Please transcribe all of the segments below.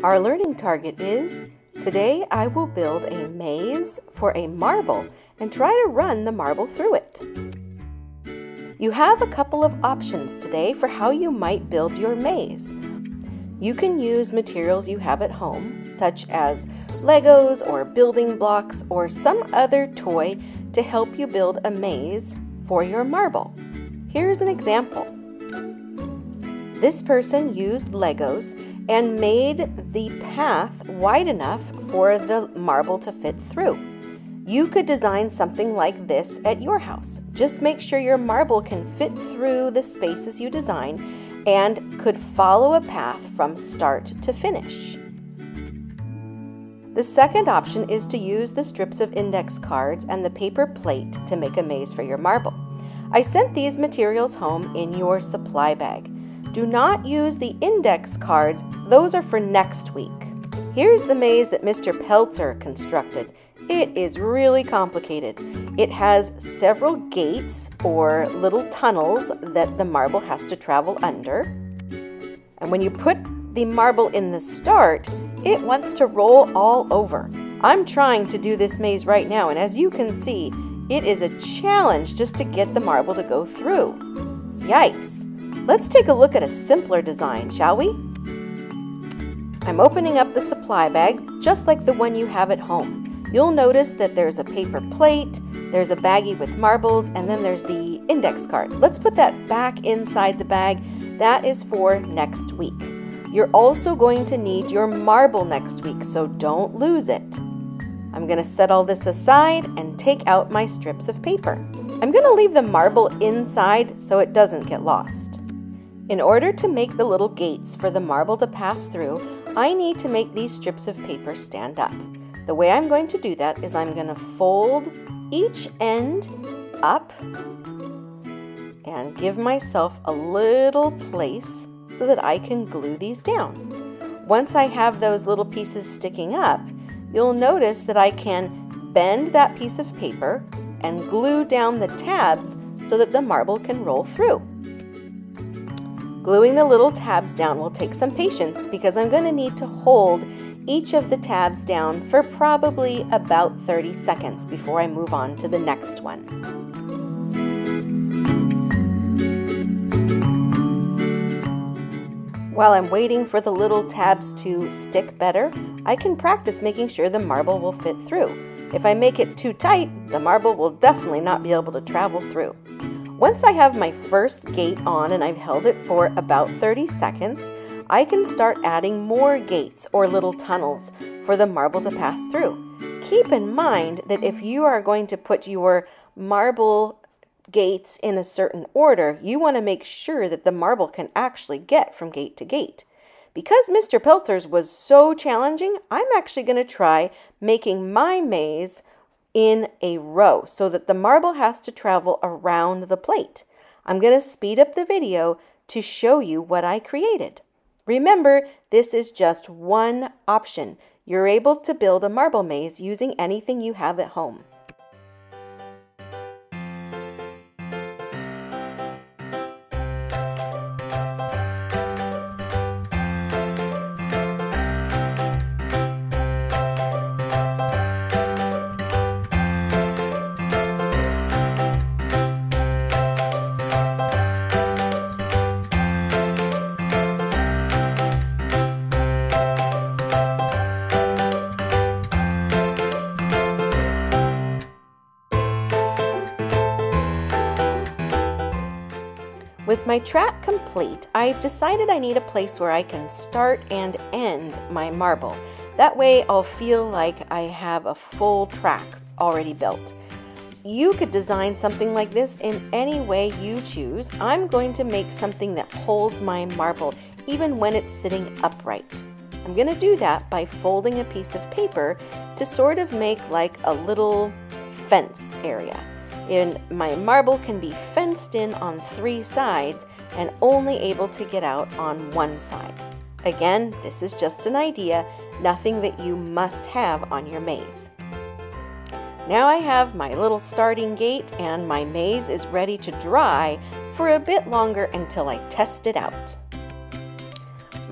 Our learning target is, today I will build a maze for a marble and try to run the marble through it. You have a couple of options today for how you might build your maze. You can use materials you have at home, such as Legos or building blocks or some other toy to help you build a maze for your marble. Here's an example. This person used Legos and made the path wide enough for the marble to fit through. You could design something like this at your house. Just make sure your marble can fit through the spaces you design and could follow a path from start to finish. The second option is to use the strips of index cards and the paper plate to make a maze for your marble. I sent these materials home in your supply bag. Do not use the index cards, those are for next week. Here's the maze that Mr. Peltzer constructed. It is really complicated. It has several gates or little tunnels that the marble has to travel under. And when you put the marble in the start, it wants to roll all over. I'm trying to do this maze right now, and as you can see, it is a challenge just to get the marble to go through. Yikes! Let's take a look at a simpler design, shall we? I'm opening up the supply bag just like the one you have at home. You'll notice that there's a paper plate, there's a baggie with marbles, and then there's the index card. Let's put that back inside the bag. That is for next week. You're also going to need your marble next week, so don't lose it. I'm going to set all this aside and take out my strips of paper. I'm going to leave the marble inside so it doesn't get lost. In order to make the little gates for the marble to pass through, I need to make these strips of paper stand up. The way I'm going to do that is I'm going to fold each end up and give myself a little place so that I can glue these down. Once I have those little pieces sticking up, you'll notice that I can bend that piece of paper and glue down the tabs so that the marble can roll through. Gluing the little tabs down will take some patience because I'm going to need to hold each of the tabs down for probably about 30 seconds before I move on to the next one. While I'm waiting for the little tabs to stick better, I can practice making sure the marble will fit through. If I make it too tight, the marble will definitely not be able to travel through. Once I have my first gate on and I've held it for about 30 seconds, I can start adding more gates or little tunnels for the marble to pass through. Keep in mind that if you are going to put your marble gates in a certain order, you want to make sure that the marble can actually get from gate to gate. Because Mr. Peltzer's was so challenging, I'm actually going to try making my maze in a row so that the marble has to travel around the plate. I'm going to speed up the video to show you what I created. Remember, this is just one option. You're able to build a marble maze using anything you have at home. With my track complete, I've decided I need a place where I can start and end my marble. That way I'll feel like I have a full track already built. You could design something like this in any way you choose. I'm going to make something that holds my marble even when it's sitting upright. I'm going to do that by folding a piece of paper to sort of make like a little fence area. And my marble can be fenced in on 3 sides and only able to get out on one side. Again, this is just an idea, nothing that you must have on your maze. Now I have my little starting gate and my maze is ready to dry for a bit longer until I test it out.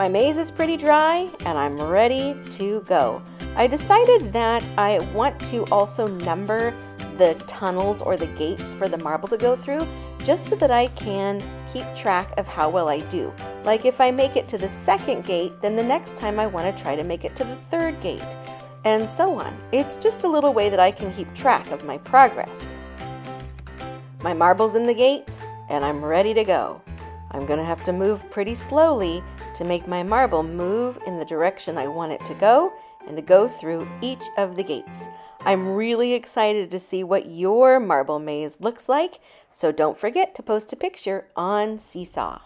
My maze is pretty dry and I'm ready to go. I decided that I want to also number the tunnels or the gates for the marble to go through, just so that I can keep track of how well I do. Like if I make it to the second gate, then the next time I want to try to make it to the third gate, and so on. It's just a little way that I can keep track of my progress. My marble's in the gate and I'm ready to go. I'm going to have to move pretty slowly to make my marble move in the direction I want it to go and to go through each of the gates. I'm really excited to see what your marble maze looks like, so don't forget to post a picture on Seesaw.